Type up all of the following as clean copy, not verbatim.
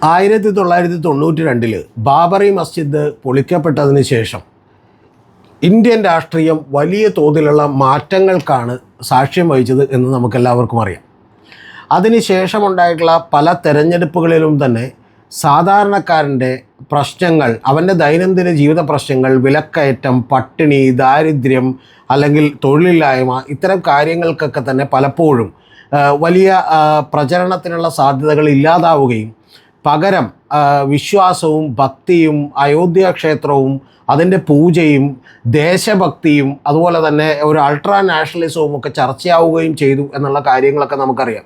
1992 ബാബറി മസ്ജിദ് പൊളിക്കപ്പെട്ടതിന് ശേഷം ഇന്ത്യൻ രാഷ്ട്രീയം വലിയ തോതിലുള്ള മാറ്റങ്ങൾക്കാണ് സാക്ഷ്യം വഹിച്ചത് എന്ന് നമുക്കെല്ലാവർക്കും അറിയാം. അതിനുശേഷമുണ്ടായിട്ടുള്ള പല തെരഞ്ഞെടുപ്പുകളിലും തന്നെ സാധാരണക്കാരൻ്റെ പ്രശ്നങ്ങൾ, അവൻ്റെ ദൈനംദിന ജീവിത പ്രശ്നങ്ങൾ, വിലക്കയറ്റം, പട്ടിണി, ദാരിദ്ര്യം അല്ലെങ്കിൽ തൊഴിലില്ലായ്മ, ഇത്തരം കാര്യങ്ങൾക്കൊക്കെ തന്നെ പലപ്പോഴും വലിയ പ്രചരണത്തിനുള്ള സാധ്യതകൾ ഇല്ലാതാവുകയും പകരം വിശ്വാസവും ഭക്തിയും അയോധ്യ ക്ഷേത്രവും അതിൻ്റെ പൂജയും ദേശഭക്തിയും അതുപോലെ തന്നെ ഒരു അൾട്രാ നാഷണലിസവും ഒക്കെ ചർച്ചയാവുകയും ചെയ്തു എന്നുള്ള കാര്യങ്ങളൊക്കെ നമുക്കറിയാം.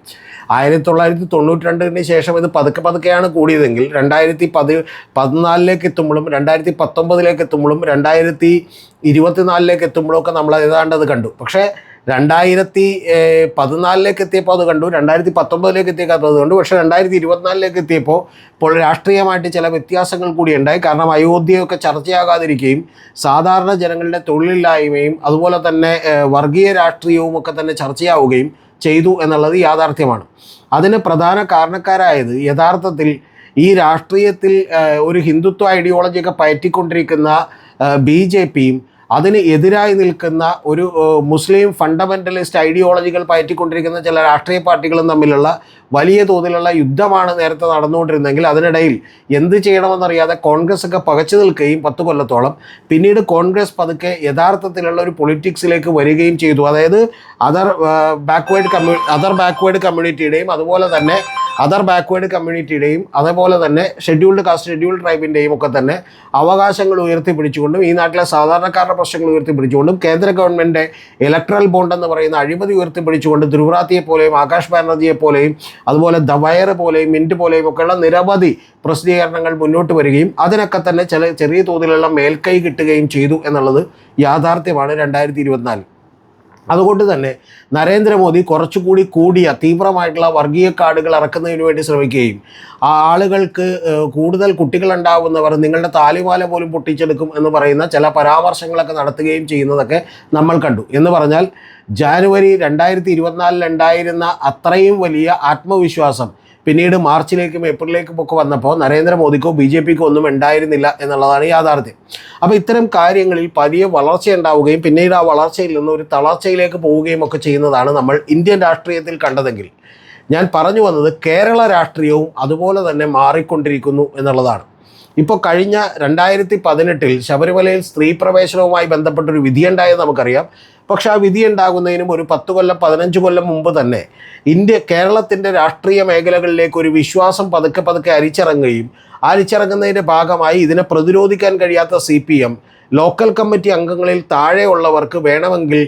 1992 ശേഷം ഇത് പതുക്കെ പതുക്കെയാണ് കൂടിയതെങ്കിൽ 2014 എത്തുമ്പോഴും 2019 എത്തുമ്പോഴും 2024 എത്തുമ്പോഴും ഒക്കെ നമ്മൾ ഏതാണ്ട് അത് കണ്ടു. പക്ഷേ 2014 എത്തിയപ്പോൾ അത് കണ്ടു, 2019 എത്തിയപ്പോൾ അത് കണ്ടു. പക്ഷേ 2024 എത്തിയപ്പോൾ ഇപ്പോൾ രാഷ്ട്രീയമായിട്ട് ചില വ്യത്യാസങ്ങൾ കൂടി ഉണ്ടായി. കാരണം അയോധ്യയൊക്കെ ചർച്ചയാകാതിരിക്കുകയും സാധാരണ ജനങ്ങളുടെ തൊഴിലില്ലായ്മയും അതുപോലെ തന്നെ വർഗീയ രാഷ്ട്രീയവും ഒക്കെ തന്നെ ചർച്ചയാവുകയും ചെയ്തു എന്നുള്ളത് യാഥാർത്ഥ്യമാണ്. അതിന് പ്രധാന കാരണക്കാരായത് യഥാർത്ഥത്തിൽ ഈ രാഷ്ട്രീയത്തിൽ ഒരു ഹിന്ദുത്വ ഐഡിയോളജിയൊക്കെ പയറ്റിക്കൊണ്ടിരിക്കുന്ന BJPയും അതിന് എതിരായി നിൽക്കുന്ന ഒരു മുസ്ലിം ഫണ്ടമെൻ്റലിസ്റ്റ് ഐഡിയോളജികൾ പയറ്റിക്കൊണ്ടിരിക്കുന്ന ചില രാഷ്ട്രീയ പാർട്ടികളും തമ്മിലുള്ള വലിയ തോതിലുള്ള യുദ്ധമാണ് നേരത്തെ നടന്നുകൊണ്ടിരുന്നെങ്കിൽ അതിനിടയിൽ എന്ത് ചെയ്യണമെന്നറിയാതെ കോൺഗ്രസ് ഒക്കെ പകച്ചു നിൽക്കുകയും 10 കൊല്ലത്തോളം പിന്നീട് കോൺഗ്രസ് പതുക്കെ യഥാർത്ഥത്തിലുള്ള ഒരു പൊളിറ്റിക്സിലേക്ക് വരികയും ചെയ്തു. അതായത് അതർ ബാക്ക്വേർഡ് കമ്മ്യൂണിറ്റിയുടെയും അതേപോലെ തന്നെ ഷെഡ്യൂൾഡ് കാസ്റ്റ് ഷെഡ്യൂൾഡ് ട്രൈബിൻ്റെയും ഒക്കെ തന്നെ അവകാശങ്ങൾ ഉയർത്തിപ്പിടിച്ചുകൊണ്ടും ഈ നാട്ടിലെ സാധാരണക്കാരുടെ പ്രശ്നങ്ങൾ ഉയർത്തിപ്പിടിച്ചുകൊണ്ടും കേന്ദ്ര ഗവൺമെൻറ് ഇലക്ട്രൽ ബോണ്ട് എന്ന് പറയുന്ന അഴിമതി ഉയർത്തിപ്പിടിച്ചുകൊണ്ട് ധ്രുവറാത്തിയെ പോലെയും ആകാശ് ബാനർജിയെ പോലെയും അതുപോലെ ദവയർ പോലെയും മിൻറ്റ് പോലെയും ഒക്കെയുള്ള നിരവധി പ്രസിദ്ധീകരണങ്ങൾ മുന്നോട്ട് വരികയും അതിനൊക്കെ തന്നെ ചെറിയ തോതിലുള്ള മേൽക്കൈ കിട്ടുകയും ചെയ്തു എന്നുള്ളത് യാഥാർത്ഥ്യമാണ് 2024. അതുകൊണ്ട് തന്നെ നരേന്ദ്രമോദി കുറച്ചുകൂടി കൂടിയ തീവ്രമായിട്ടുള്ള വർഗീയ കാർഡുകൾ ഇറക്കുന്നതിന് വേണ്ടി ശ്രമിക്കുകയും ആ ആളുകൾക്ക് കൂടുതൽ കുട്ടികളുണ്ടാവുന്നവർ നിങ്ങളുടെ താലിമാല പോലും പൊട്ടിച്ചെടുക്കും എന്ന് പറയുന്ന ചില പരാമർശങ്ങളൊക്കെ നടത്തുകയും ചെയ്യുന്നതൊക്കെ നമ്മൾ കണ്ടു. എന്ന് പറഞ്ഞാൽ ജാനുവരി 2024 ഉണ്ടായിരുന്ന അത്രയും വലിയ ആത്മവിശ്വാസം പിന്നീട് മാർച്ചിലേക്കും ഏപ്രിലേക്കും ഒക്കെ വന്നപ്പോൾ നരേന്ദ്രമോദിക്കോ BJPക്കോ ഒന്നും ഉണ്ടായിരുന്നില്ല എന്നുള്ളതാണ് യാഥാർത്ഥ്യം. അപ്പോൾ ഇത്തരം കാര്യങ്ങളിൽ വലിയ വളർച്ച ഉണ്ടാവുകയും പിന്നീട് ആ വളർച്ചയിൽ നിന്ന് ഒരു തളർച്ചയിലേക്ക് പോവുകയും ഒക്കെ ചെയ്യുന്നതാണ് നമ്മൾ ഇന്ത്യൻ രാഷ്ട്രീയത്തിൽ കണ്ടതെങ്കിൽ, ഞാൻ പറഞ്ഞു വന്നത് കേരള രാഷ്ട്രീയവും അതുപോലെ തന്നെ മാറിക്കൊണ്ടിരിക്കുന്നു എന്നുള്ളതാണ്. ഇപ്പോൾ കഴിഞ്ഞ 2018 ശബരിമലയിൽ സ്ത്രീ പ്രവേശനവുമായി ബന്ധപ്പെട്ടൊരു വിധിയുണ്ടായെന്ന് നമുക്കറിയാം. പക്ഷേ ആ വിധി ഉണ്ടാകുന്നതിനും ഒരു 10 കൊല്ലം 15 കൊല്ലം മുമ്പ് തന്നെ കേരളത്തിൻ്റെ രാഷ്ട്രീയ മേഖലകളിലേക്ക് ഒരു വിശ്വാസം പതുക്കെ അരിച്ചിറങ്ങുന്നതിൻ്റെ ഭാഗമായി ഇതിനെ പ്രതിരോധിക്കാൻ കഴിയാത്ത CPM ലോക്കൽ കമ്മിറ്റി അംഗങ്ങളിൽ താഴെയുള്ളവർക്ക് വേണമെങ്കിൽ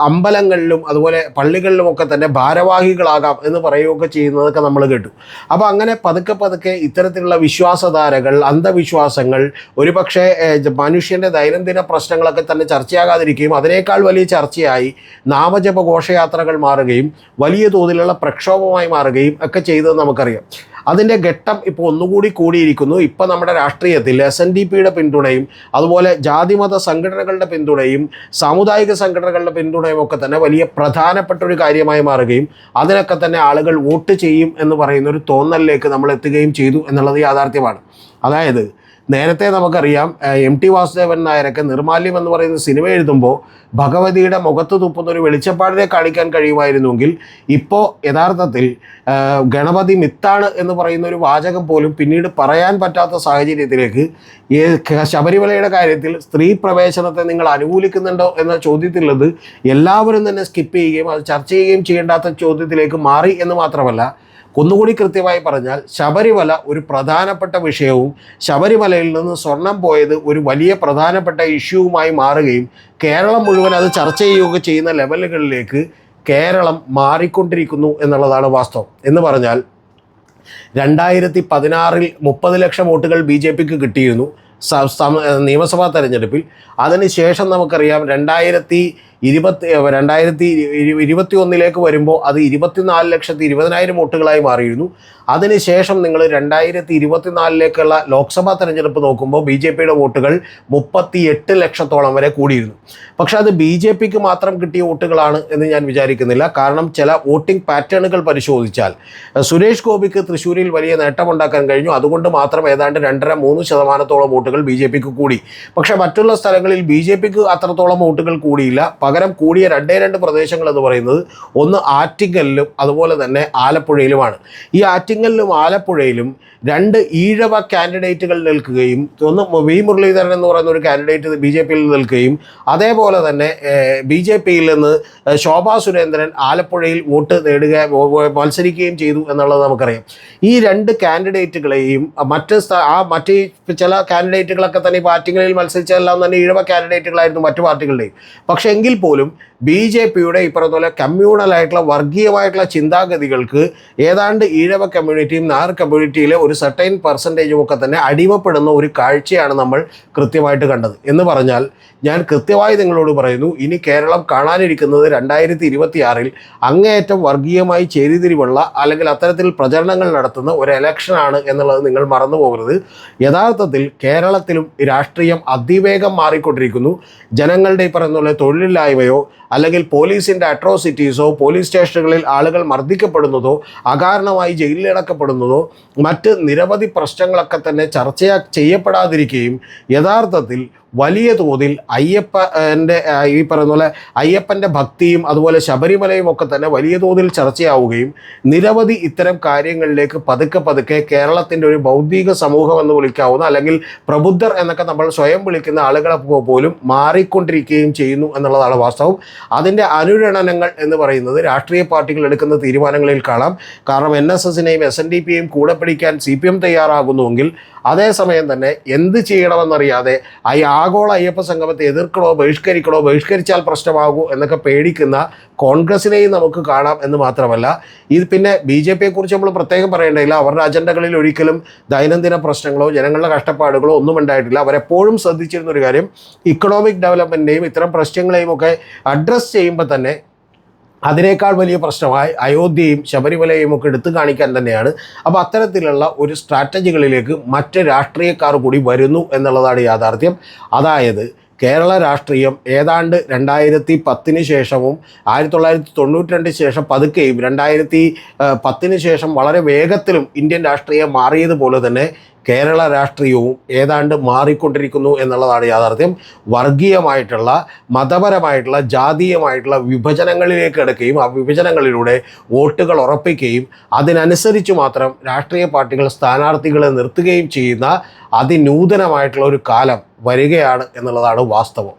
അമ്പലങ്ങളിലും അതുപോലെ പള്ളികളിലുമൊക്കെ തന്നെ ഭാരവാഹികളാകാം എന്ന് പറയുകയൊക്കെ ചെയ്യുന്നതൊക്കെ നമ്മൾ കേട്ടു. അപ്പോൾ അങ്ങനെ പതുക്കെ ഇത്തരത്തിലുള്ള വിശ്വാസധാരകൾ, അന്ധവിശ്വാസങ്ങൾ ഒരുപക്ഷെ മനുഷ്യൻ്റെ ദൈനംദിന പ്രശ്നങ്ങളൊക്കെ തന്നെ ചർച്ചയാകാതിരിക്കുകയും അതിനേക്കാൾ വലിയ ചർച്ചയായി നാമജപ ഘോഷയാത്രകൾ മാറുകയും വലിയ തോതിലുള്ള പ്രക്ഷോഭമായി മാറുകയും ഒക്കെ ചെയ്തതെന്ന് നമുക്കറിയാം. അതിൻ്റെ ഘട്ടം ഇപ്പോൾ ഒന്നുകൂടി കൂടിയിരിക്കുന്നു. ഇപ്പോൾ നമ്മുടെ രാഷ്ട്രീയത്തിൽ SNDPയുടെ പിന്തുണയും അതുപോലെ ജാതിമത സംഘടനകളുടെ പിന്തുണയും സാമുദായിക സംഘടനകളുടെ പിന്തുണയും ഒക്കെ തന്നെ വലിയ പ്രധാനപ്പെട്ട ഒരു കാര്യമായി മാറുകയും അതിനൊക്കെ തന്നെ ആളുകൾ വോട്ട് ചെയ്യും എന്ന് പറയുന്ന ഒരു തോന്നലിലേക്ക് നമ്മൾ എത്തുകയും ചെയ്തു എന്നുള്ളത് യാഥാർത്ഥ്യമാണ്. അതായത് നേരത്തെ നമുക്കറിയാം MT വാസുദേവൻ നായരൊക്കെ നിർമാല്യം എന്ന് പറയുന്ന സിനിമ എഴുതുമ്പോൾ ഭഗവതിയുടെ മുഖത്ത് തുപ്പുന്നൊരു വെളിച്ചപ്പാടിനെ കാണിക്കാൻ കഴിയുമായിരുന്നെങ്കിൽ ഇപ്പോൾ യഥാർത്ഥത്തിൽ ഗണപതി മിത്താണ് എന്ന് പറയുന്ന ഒരു വാചകം പോലും പിന്നീട് പറയാൻ പറ്റാത്ത സാഹചര്യത്തിലേക്ക് ശബരിമലയുടെ കാര്യത്തിൽ സ്ത്രീ പ്രവേശനത്തെ നിങ്ങൾ അനുകൂലിക്കുന്നുണ്ടോ എന്ന ചോദ്യത്തിലുള്ളത് എല്ലാവരും തന്നെ സ്കിപ്പ് ചെയ്യുകയും അത് ചർച്ച ചെയ്യുകയും ചെയ്യേണ്ടാത്ത ചോദ്യത്തിലേക്ക് മാറി എന്ന് മാത്രമല്ല, ഒന്നുകൂടി കൃത്യമായി പറഞ്ഞാൽ ശബരിമല ഒരു പ്രധാനപ്പെട്ട വിഷയവും ശബരിമലയിൽ നിന്ന് സ്വർണം പോയത് ഒരു വലിയ പ്രധാനപ്പെട്ട ഇഷ്യൂവുമായി മാറുകയും കേരളം മുഴുവൻ അത് ചർച്ച ചെയ്യുകയൊക്കെ ചെയ്യുന്ന ലെവലുകളിലേക്ക് കേരളം മാറിക്കൊണ്ടിരിക്കുന്നു എന്നുള്ളതാണ് വാസ്തവം. എന്ന് പറഞ്ഞാൽ 2016 30 ലക്ഷം വോട്ടുകൾ BJPക്ക് കിട്ടിയിരുന്നു നിയമസഭാ തെരഞ്ഞെടുപ്പിൽ. അതിനുശേഷം നമുക്കറിയാം 2021 വരുമ്പോൾ അത് 24,20,000 വോട്ടുകളായി മാറിയിരുന്നു. അതിനുശേഷം നിങ്ങൾ 2024 ലോക്സഭാ തെരഞ്ഞെടുപ്പ് നോക്കുമ്പോൾ ബി ജെ പിയുടെ വോട്ടുകൾ 38 ലക്ഷത്തോളം വരെ കൂടിയിരുന്നു. പക്ഷെ അത് ബി ജെ പിക്ക് മാത്രം കിട്ടിയ വോട്ടുകളാണ് എന്ന് ഞാൻ വിചാരിക്കുന്നില്ല. കാരണം ചില വോട്ടിംഗ് പാറ്റേണുകൾ പരിശോധിച്ചാൽ സുരേഷ് ഗോപിക്ക് തൃശ്ശൂരിൽ വലിയ നേട്ടമുണ്ടാക്കാൻ കഴിഞ്ഞു. അതുകൊണ്ട് മാത്രം ഏതാണ്ട് 2.5-3% വോട്ടുകൾ ബി ജെ പിക്ക് കൂടി. പക്ഷേ മറ്റുള്ള സ്ഥലങ്ങളിൽ ബി ജെ പിക്ക് അത്രത്തോളം വോട്ടുകൾ കൂടിയില്ല. പകരം കൂടിയ 2 പ്രദേശങ്ങൾ എന്ന് പറയുന്നത് ഒന്ന് ആറ്റിങ്ങലിലും അതുപോലെ തന്നെ ആലപ്പുഴയിലുമാണ്. ഈ ആറ്റിങ്ങലിലും ആലപ്പുഴയിലും 2 ഈഴവ കാൻഡിഡേറ്റുകൾ നിൽക്കുകയും ഒന്ന് വി മുരളീധരൻ എന്ന് പറയുന്ന ഒരു കാൻഡിഡേറ്റ് ബി ജെ പിയിൽ നിൽക്കുകയും അതേപോലെ തന്നെ ബി ജെ പിയിൽ നിന്ന് ശോഭാ സുരേന്ദ്രൻ ആലപ്പുഴയിൽ വോട്ട് മത്സരിക്കുകയും ചെയ്തു എന്നുള്ളത് നമുക്കറിയാം. ഈ 2 കാൻഡിഡേറ്റുകളെയും മറ്റ് ചില കാൻഡിഡേറ്റുകളൊക്കെ തന്നെ ഇപ്പോൾ ആറ്റിങ്ങലിൽ മത്സരിച്ചതെല്ലാം തന്നെ ഈഴവ കാൻഡിഡേറ്റുകളായിരുന്നു മറ്റു പാർട്ടികളുടെയും. പക്ഷേ എങ്കിൽ പോലും ബി ജെ പിയുടെ ഈ പറഞ്ഞ പോലെ കമ്മ്യൂണലായിട്ടുള്ള വർഗീയമായിട്ടുള്ള ചിന്താഗതികൾക്ക് ഏതാണ്ട് ഈഴവ കമ്മ്യൂണിറ്റിയും നായർ കമ്മ്യൂണിറ്റിയിലെ ഒരു സർട്ടൈൻ പെർസെൻറ്റേജും ഒക്കെ തന്നെ അടിമപ്പെടുന്ന ഒരു കാഴ്ചയാണ് നമ്മൾ കൃത്യമായിട്ട് കണ്ടത്. എന്ന് പറഞ്ഞാൽ ഞാൻ കൃത്യമായി നിങ്ങളോട് പറയുന്നു, ഇനി കേരളം കാണാനിരിക്കുന്നത് 2026 അങ്ങേയറ്റം വർഗീയമായി ചേരിതിരിവുള്ള അല്ലെങ്കിൽ അത്തരത്തിൽ പ്രചരണങ്ങൾ നടത്തുന്ന ഒരു ഇലക്ഷനാണ് എന്നുള്ളത് നിങ്ങൾ മറന്നു പോകരുത്. യഥാർത്ഥത്തിൽ കേരളത്തിലും രാഷ്ട്രീയം അതിവേഗം മാറിക്കൊണ്ടിരിക്കുന്നു. ജനങ്ങളുടെ ഈ പറയുന്ന പോലെ തൊഴിലില്ലായ്മയോ അല്ലെങ്കിൽ പോലീസിൻ്റെ അട്രോസിറ്റീസോ പോലീസ് സ്റ്റേഷനുകളിൽ ആളുകൾ മർദ്ദിക്കപ്പെടുന്നതോ അകാരണമായി ജയിലിലടക്കപ്പെടുന്നതോ മറ്റ് നിരവധി പ്രശ്നങ്ങളൊക്കെ തന്നെ ചർച്ച ചെയ്യപ്പെടാതിരിക്കുകയും യഥാർത്ഥത്തിൽ വലിയ തോതിൽ ഈ പറയുന്ന പോലെ അയ്യപ്പൻ്റെ ഭക്തിയും അതുപോലെ ശബരിമലയും ഒക്കെ തന്നെ വലിയ തോതിൽ ചർച്ചയാവുകയും നിരവധി ഇത്തരം കാര്യങ്ങളിലേക്ക് പതുക്കെ കേരളത്തിൻ്റെ ഒരു ബൗദ്ധിക സമൂഹം എന്ന് വിളിക്കാവുന്ന അല്ലെങ്കിൽ പ്രബുദ്ധർ എന്നൊക്കെ നമ്മൾ സ്വയം വിളിക്കുന്ന ആളുകളെ പോലും മാറിക്കൊണ്ടിരിക്കുകയും ചെയ്യുന്നു എന്നുള്ളതാണ് വാസ്തവം. അതിൻ്റെ അനുരണനങ്ങൾ എന്ന് പറയുന്നത് രാഷ്ട്രീയ പാർട്ടികൾ എടുക്കുന്ന തീരുമാനങ്ങളിൽ കാണാം. കാരണം NSSനെയും SNDPയെയും കൂടെ പിടിക്കാൻ CPM തയ്യാറാകുന്നുവെങ്കിൽ അതേസമയം തന്നെ എന്ത് ചെയ്യണമെന്നറിയാതെ ആഗോള അയ്യപ്പ സംഗമത്തെ എതിർക്കണോ ബഹിഷ്കരിച്ചാൽ പ്രശ്നമാകൂ എന്നൊക്കെ പേടിക്കുന്ന കോൺഗ്രസിനെയും നമുക്ക് കാണാം. എന്ന് മാത്രമല്ല, ഇത് പിന്നെ ബി ജെ പിയെക്കുറിച്ച് നമ്മൾ പ്രത്യേകം പറയേണ്ടതില്ല. അവരുടെ അജണ്ടകളിൽ ഒരിക്കലും ദൈനംദിന പ്രശ്നങ്ങളോ ജനങ്ങളുടെ കഷ്ടപ്പാടുകളോ ഒന്നും ഉണ്ടായിട്ടില്ല. അവരെപ്പോഴും ശ്രദ്ധിച്ചിരുന്നൊരു കാര്യം ഇക്കണോമിക് ഡെവലപ്മെൻറ്റിനെയും ഇത്തരം പ്രശ്നങ്ങളെയും ഒക്കെ അഡ്രസ്സ് ചെയ്യുമ്പോൾ തന്നെ അതിനേക്കാൾ വലിയ പ്രശ്നമായി അയോധ്യയും ശബരിമലയും ഒക്കെ എടുത്തു കാണിക്കാൻ തന്നെയാണ്. അപ്പോൾ അത്തരത്തിലുള്ള ഒരു സ്ട്രാറ്റജികളിലേക്ക് മറ്റ് രാഷ്ട്രീയക്കാർ കൂടി വരുന്നു എന്നുള്ളതാണ് യാഥാർത്ഥ്യം. അതായത് കേരള രാഷ്ട്രീയം ഏതാണ്ട് 2010 ശേഷവും 1992 ശേഷം പതുക്കെയും 2010 ശേഷം വളരെ വേഗത്തിലും ഇന്ത്യൻ രാഷ്ട്രീയം മാറിയതുപോലെ തന്നെ കേരള രാഷ്ട്രീയവും ഏതാണ്ട് മാറിക്കൊണ്ടിരിക്കുന്നു എന്നുള്ളതാണ് യാഥാർത്ഥ്യം. വർഗീയമായിട്ടുള്ള മതപരമായിട്ടുള്ള ജാതീയമായിട്ടുള്ള വിഭജനങ്ങളിലേക്ക് കിടക്കുകയും ആ വിഭജനങ്ങളിലൂടെ വോട്ടുകൾ ഉറപ്പിക്കുകയും അതിനനുസരിച്ച് മാത്രം രാഷ്ട്രീയ പാർട്ടികൾ സ്ഥാനാർത്ഥികളെ നിർത്തുകയും ചെയ്യുന്ന അതിനൂതനമായിട്ടുള്ള ഒരു കാലം വരികയാണ് എന്നുള്ളതാണ് വാസ്തവം.